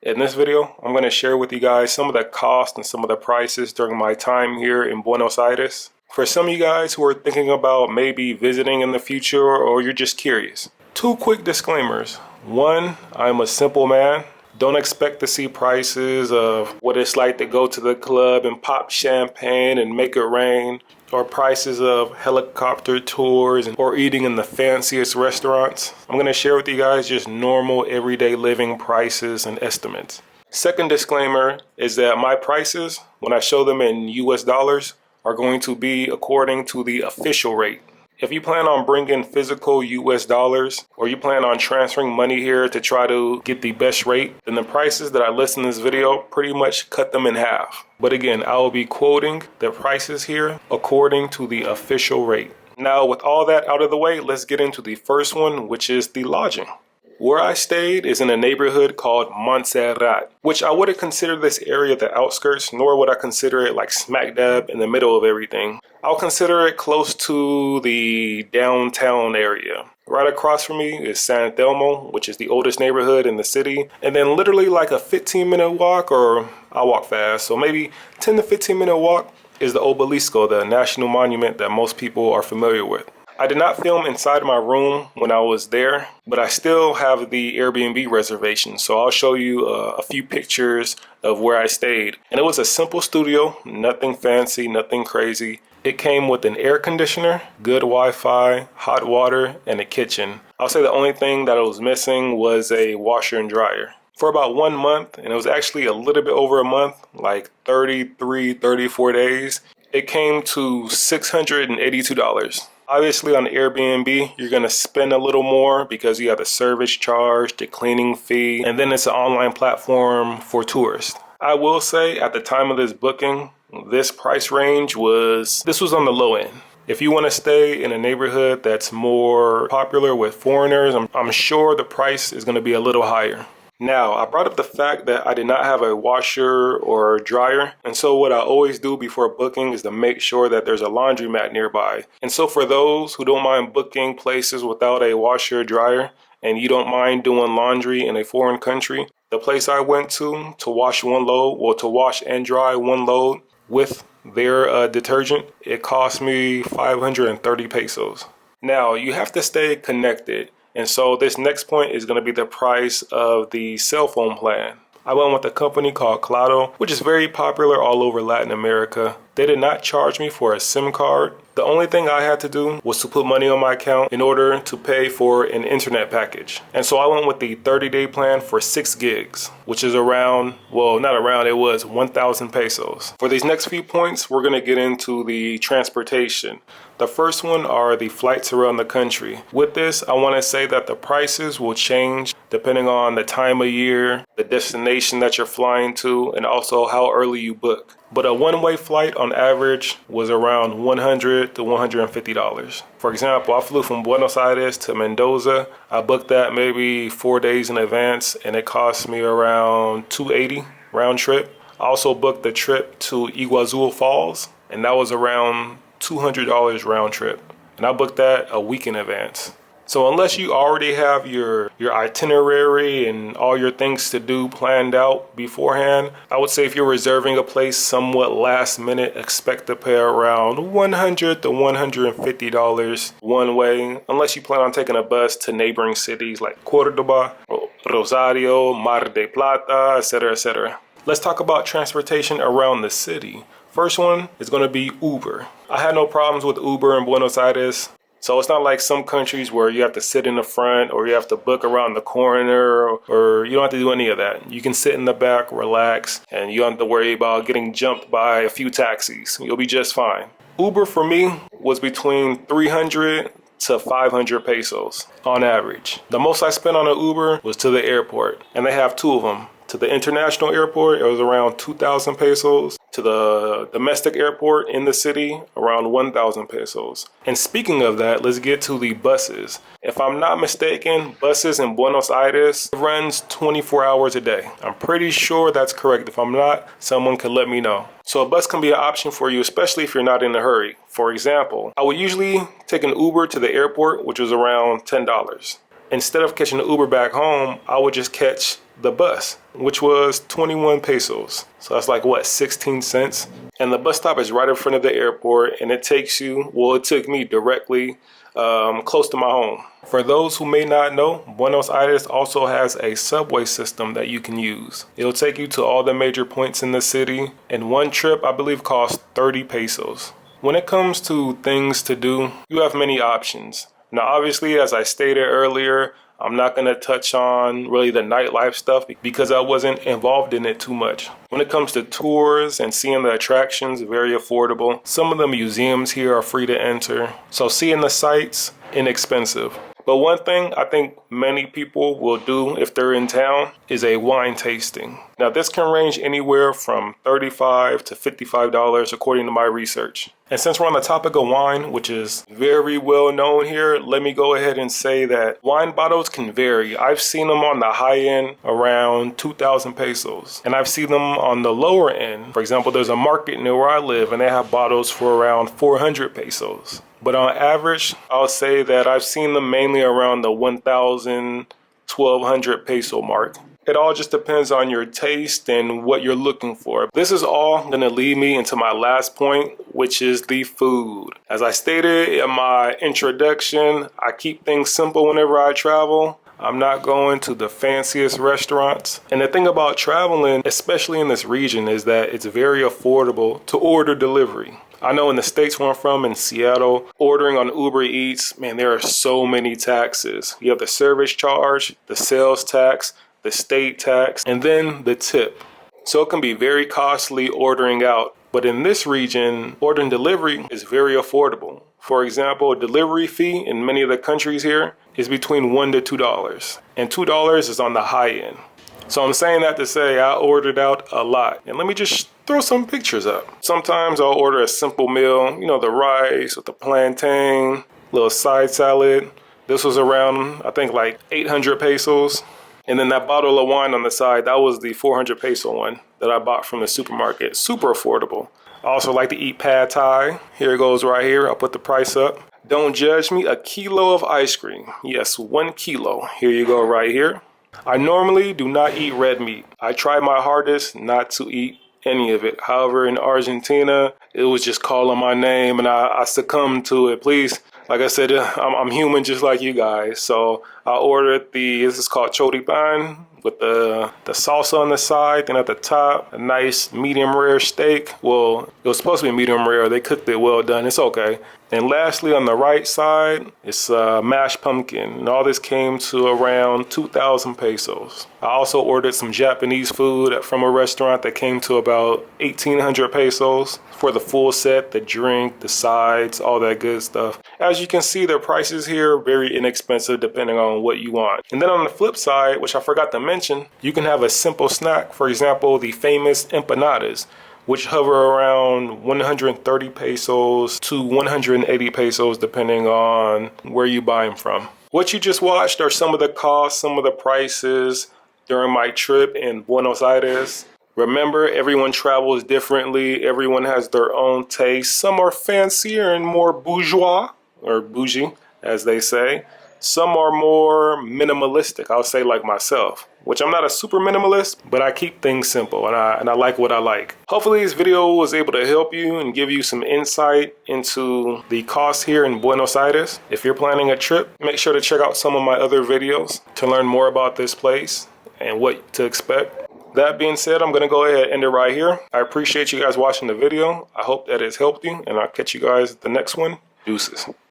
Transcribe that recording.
In this video, I'm going to share with you guys some of the costs and some of the prices during my time here in Buenos Aires. For some of you guys who are thinking about maybe visiting in the future or you're just curious. Two quick disclaimers. One, I'm a simple man. Don't expect to see prices of what it's like to go to the club and pop champagne and make it rain, or prices of helicopter tours or eating in the fanciest restaurants. I'm going to share with you guys just normal everyday living prices and estimates. Second disclaimer is that my prices, when I show them in US dollars, are going to be according to the official rate. If you plan on bringing physical US dollars or you plan on transferring money here to try to get the best rate, then the prices that I list in this video pretty much cut them in half. But again, I will be quoting the prices here according to the official rate. Now, with all that out of the way, let's get into the first one, which is the lodging. Where I stayed is in a neighborhood called Montserrat, which I wouldn't consider this area the outskirts, nor would I consider it like smack dab in the middle of everything. I'll consider it close to the downtown area. Right across from me is San Thelma, which is the oldest neighborhood in the city. And then literally like a 15-minute walk, or I'll walk fast, so maybe 10 to 15-minute walk is the Obelisco, the national monument that most people are familiar with. I did not film inside my room when I was there, but I still have the Airbnb reservation, so I'll show you a few pictures of where I stayed. And it was a simple studio, nothing fancy, nothing crazy. It came with an air conditioner, good Wi-Fi, hot water, and a kitchen. I'll say the only thing that was missing was a washer and dryer. For about 1 month, and it was actually a little bit over a month, like 33, 34 days, it came to $682. Obviously on Airbnb, you're going to spend a little more because you have the service charge, the cleaning fee, and then it's an online platform for tourists. I will say at the time of this booking, this price range was on the low end. If you want to stay in a neighborhood that's more popular with foreigners, I'm sure the price is going to be a little higher. Now, I brought up the fact that I did not have a washer or dryer, and so what I always do before booking is to make sure that there's a laundromat nearby. And so for those who don't mind booking places without a washer or dryer, and you don't mind doing laundry in a foreign country, the place I went to wash one load, or to wash and dry one load with their detergent, it cost me 530 pesos. Now, you have to stay connected. And so this next point is going to be the price of the cell phone plan. I went with a company called Claro, which is very popular all over Latin America. They did not charge me for a SIM card. The only thing I had to do was to put money on my account in order to pay for an internet package. And so I went with the 30-day plan for 6 gigs, which is around, well, not around, it was 1,000 pesos. For these next few points, we're going to get into the transportation. The first one are the flights around the country. With this, I want to say that the prices will change depending on the time of year, the destination that you're flying to, and also how early you book. But a one-way flight on average was around $100 to $150. For example, I flew from Buenos Aires to Mendoza. I booked that maybe 4 days in advance, and it cost me around $280 round trip. I also booked the trip to Iguazu Falls, and that was around $200 round trip. And I booked that a week in advance. So unless you already have your itinerary and all your things to do planned out beforehand, I would say if you're reserving a place somewhat last minute, expect to pay around $100 to $150 one way, unless you plan on taking a bus to neighboring cities like Cordoba, Rosario, Mar del Plata, etc., etc. Let's talk about transportation around the city. First one is going to be Uber. I had no problems with Uber in Buenos Aires. So it's not like some countries where you have to sit in the front or you have to book around the corner, or you don't have to do any of that. You can sit in the back, relax, and you don't have to worry about getting jumped by a few taxis. You'll be just fine. Uber for me was between 300 to 500 pesos on average. The most I spent on an Uber was to the airport, and they have 2 of them. To the international airport, it was around 2,000 pesos. To the domestic airport in the city, around 1,000 pesos. And speaking of that, let's get to the buses. If I'm not mistaken, buses in Buenos Aires runs 24 hours a day. I'm pretty sure that's correct. If I'm not, someone can let me know. So a bus can be an option for you, especially if you're not in a hurry. For example, I would usually take an Uber to the airport, which was around $10. Instead of catching an Uber back home, I would just catch the bus, which was 21 pesos. So that's like what, 16 cents? And the bus stop is right in front of the airport, and it takes you, well, it took me directly close to my home. For those who may not know, Buenos Aires also has a subway system that you can use. It'll take you to all the major points in the city, and one trip I believe costs 30 pesos. When it comes to things to do, you have many options. Now obviously, as I stated earlier, I'm not going to touch on really the nightlife stuff because I wasn't involved in it too much. When it comes to tours and seeing the attractions, very affordable. Some of the museums here are free to enter. So seeing the sights, inexpensive. But one thing I think many people will do if they're in town is a wine tasting. Now this can range anywhere from $35 to $55 according to my research. And since we're on the topic of wine, which is very well known here, let me go ahead and say that wine bottles can vary. I've seen them on the high end around 2,000 pesos. And I've seen them on the lower end. For example, there's a market near where I live and they have bottles for around 400 pesos. But on average, I'll say that I've seen them mainly around the 1,000, 1,200 peso mark. It all just depends on your taste and what you're looking for. This is all going to lead me into my last point, which is the food. As I stated in my introduction, I keep things simple whenever I travel. I'm not going to the fanciest restaurants. And the thing about traveling, especially in this region, is that it's very affordable to order delivery. I know in the States where I'm from, in Seattle, ordering on Uber Eats, man, there are so many taxes. You have the service charge, the sales tax, the state tax, and then the tip. So it can be very costly ordering out. But in this region, ordering delivery is very affordable. For example, a delivery fee in many of the countries here is between $1 to $2. And $2 is on the high end. So I'm saying that to say I ordered out a lot. And let me just throw some pictures up. Sometimes I'll order a simple meal, you know, the rice with the plantain, little side salad. This was around, I think, like 800 pesos. And then that bottle of wine on the side, that was the 400 peso one that I bought from the supermarket. Super affordable. I also like to eat pad thai. Here it goes right here. I'll put the price up. Don't judge me. 1 kilo of ice cream. Yes, 1 kilo. Here you go right here. I normally do not eat red meat. I try my hardest not to eat any of it. However, in Argentina, it was just calling my name and I succumbed to it. Please, like I said, I'm human just like you guys. So I ordered this is called choripan with the salsa on the side. Then at the top, a nice medium rare steak. Well, it was supposed to be medium rare. They cooked it well done. It's okay. And lastly, on the right side, it's mashed pumpkin. And all this came to around 2,000 pesos. I also ordered some Japanese food from a restaurant that came to about 1,800 pesos for the full set, the drink, the sides, all that good stuff. As you can see, the prices here are very inexpensive depending on what you want. And then on the flip side, which I forgot to mention, you can have a simple snack. For example, the famous empanadas, which hover around 130 pesos to 180 pesos depending on where you buy them from. What you just watched are some of the costs, some of the prices during my trip in Buenos Aires. Remember, everyone travels differently. Everyone has their own taste. Some are fancier and more bourgeois, or bougie, as they say. Some are more minimalistic, I'll say, like myself, which I'm not a super minimalist, but I keep things simple and I like what I like. Hopefully this video was able to help you and give you some insight into the cost here in Buenos Aires. If you're planning a trip, make sure to check out some of my other videos to learn more about this place and what to expect. That being said, I'm going to go ahead and end it right here. I appreciate you guys watching the video. I hope that it's helped you, and I'll catch you guys at the next one. Deuces.